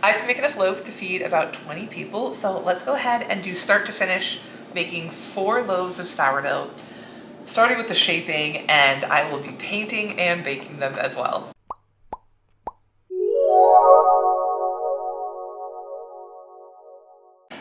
I have to make enough loaves to feed about 20 people, so let's go ahead and do start to finish making 4 loaves of sourdough, starting with the shaping, and I will be painting and baking them as well.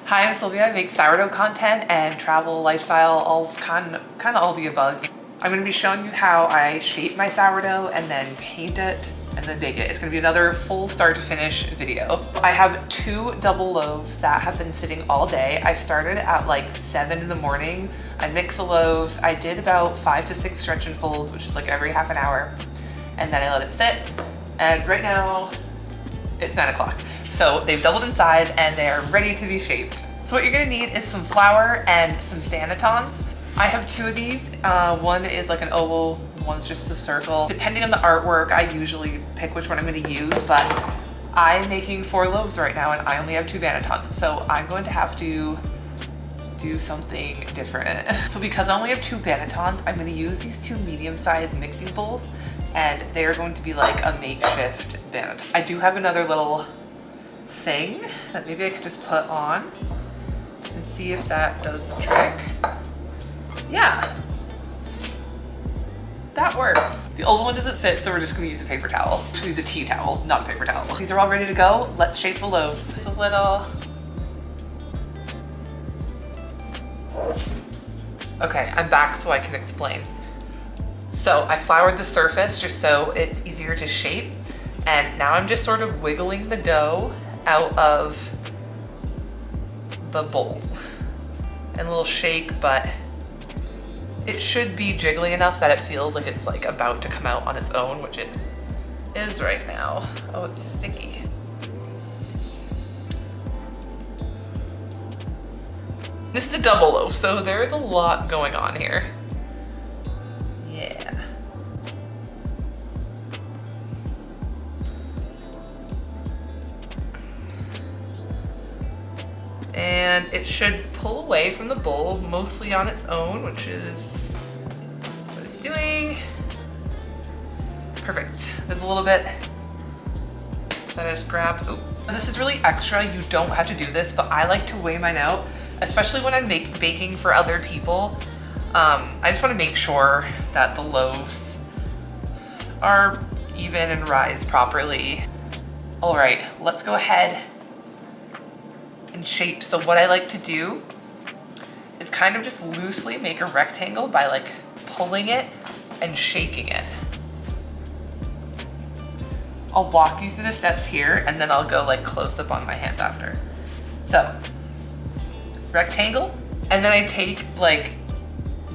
Hi, I'm Sylvia. I make sourdough content and travel, lifestyle, all kind of all the above. I'm going to be showing you how I shape my sourdough and then paint it and then bake it. It's going to be another full start to finish video. I have 2 double loaves that have been sitting all day. I started at like 7 in the morning. I mixed the loaves. I did about 5 to 6 stretch and folds, which is like every half an hour. And then I let it sit. And right now it's 9 o'clock. So they've doubled in size and they are ready to be shaped. So what you're gonna need is some flour and some vanitons. I have 2 of these. One is like an oval, one's just a circle. Depending on the artwork, I usually pick which one I'm gonna use, but I'm making 4 loaves right now and I only have 2 vanitons. So I'm going to have to do something different. So because I only have 2 vanitons, I'm gonna use these 2 medium-sized mixing bowls and they're going to be like a makeshift vaniton. I do have another little thing that maybe I could just put on and see if that does the trick. Yeah, that works. The old one doesn't fit, so we're just gonna use a paper towel. Use a tea towel, not a paper towel. These are all ready to go. Let's shape the loaves. Just a little. Okay, I'm back so I can explain. So I floured the surface just so it's easier to shape. And now I'm just sort of wiggling the dough out of the bowl. And a little shake, but it should be jiggly enough that it feels like it's like about to come out on its own, which it is right now. Oh, it's sticky. This is a double loaf, so there is a lot going on here. Yeah. And it should pull away from the bowl mostly on its own, which is what it's doing. Perfect. There's a little bit that I just grabbed. Oh, this is really extra. You don't have to do this, but I like to weigh mine out, especially when I'm baking for other people. I just want to make sure that the loaves are even and rise properly. All right, let's go ahead and shape. So what I like to do is kind of just loosely make a rectangle by like pulling it and shaking it. I'll walk you through the steps here and then I'll go like close up on my hands after. So rectangle, and then I take like,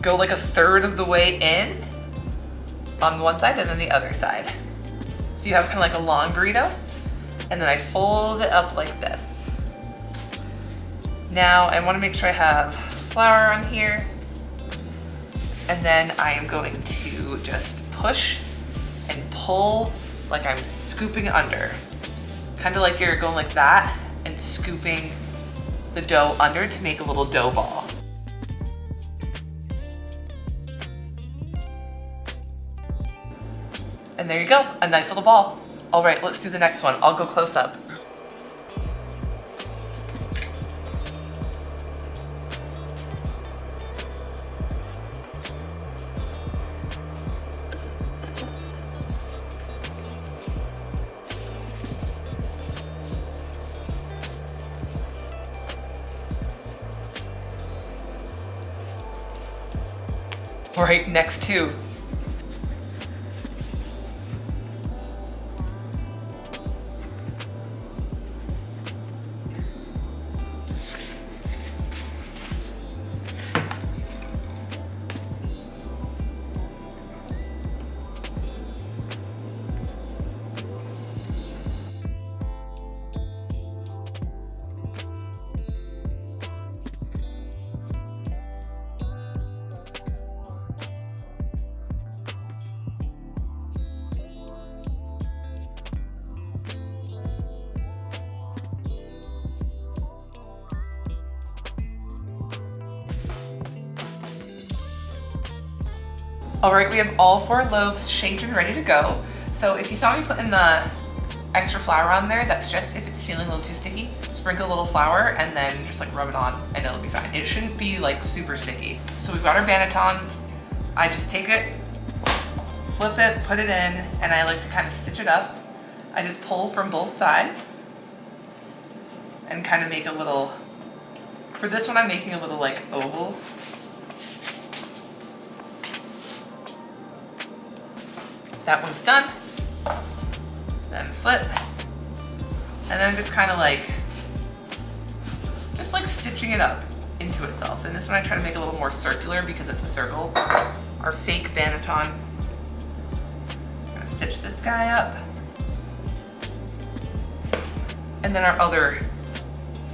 go like a third of the way in on one side and then the other side. So you have kind of like a long burrito, and then I fold it up like this. Now I want to make sure I have flour on here, and then I am going to just push and pull like I'm scooping under. Kind of like you're going like that and scooping the dough under to make a little dough ball. And there you go, a nice little ball. All right, let's do the next one. I'll go close up. All right, next 2. All right, we have all 4 loaves shaped and ready to go. So if you saw me put in the extra flour on there. That's just if it's feeling a little too sticky. Sprinkle a little flour and then just like rub it on and it'll be fine. It shouldn't be like super sticky. So we've got our bannetons. I just take it, flip it, put it in, and I like to kind of stitch it up. I just pull from both sides and kind of make a little, for this one I'm making a little like oval. That one's done. Then flip. And then just kind of like, just like stitching it up into itself. And this one I try to make a little more circular because it's a circle. Our fake banneton. Gonna stitch this guy up. And then our other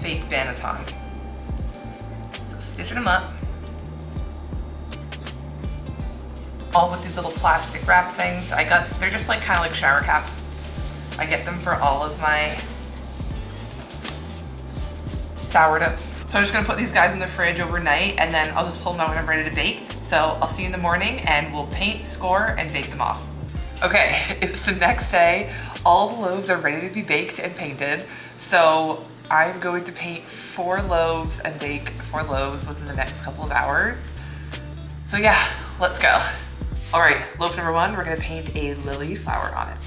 fake banneton. So stitching them up. All with these little plastic wrap things. They're just like kind of like shower caps. I get them for all of my sourdough. So I'm just gonna put these guys in the fridge overnight and then I'll just pull them out when I'm ready to bake. So I'll see you in the morning and we'll paint, score, and bake them off. Okay, it's the next day. All the loaves are ready to be baked and painted. So I'm going to paint 4 loaves and bake 4 loaves within the next couple of hours. So yeah, let's go. All right, loaf number 1, we're gonna paint a lily flower on it.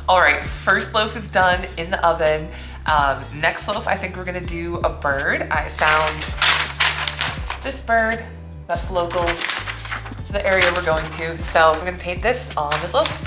All right, first loaf is done in the oven. Next loaf, I think we're gonna do a bird. I found this bird that's local to the area we're going to. So I'm gonna paint this on this loaf.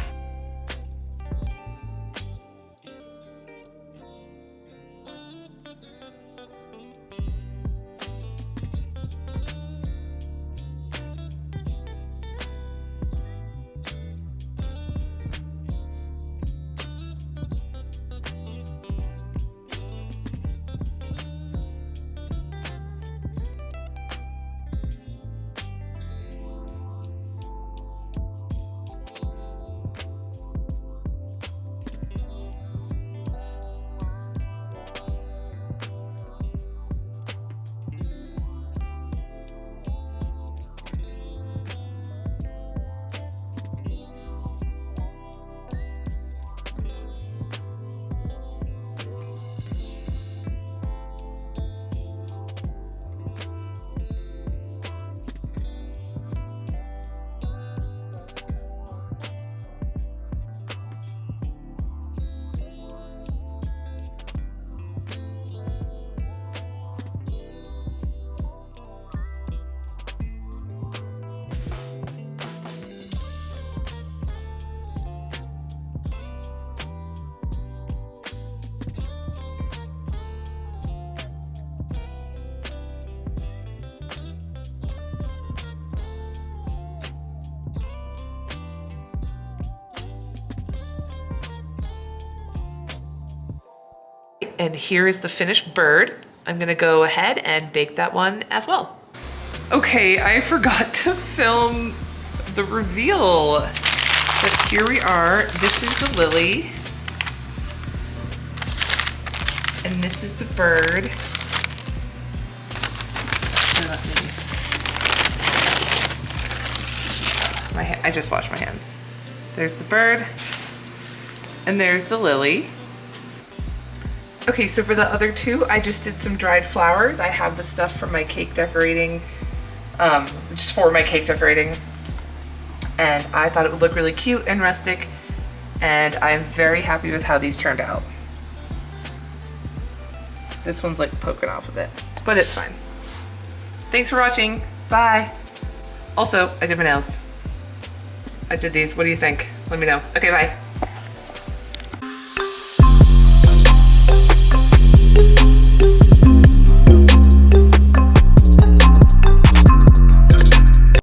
And here is the finished bird. I'm gonna go ahead and bake that one as well. Okay, I forgot to film the reveal, but here we are. This is the lily. And this is the bird. I just washed my hands. There's the bird, and there's the lily. Okay, so for the other two, I just did some dried flowers. I have the stuff from my cake decorating, just for my cake decorating. And I thought it would look really cute and rustic, and I'm very happy with how these turned out. This one's like poking off a bit, but it's fine. Thanks for watching, bye. Also, I did my nails. I did these, what do you think? Let me know. Okay, bye.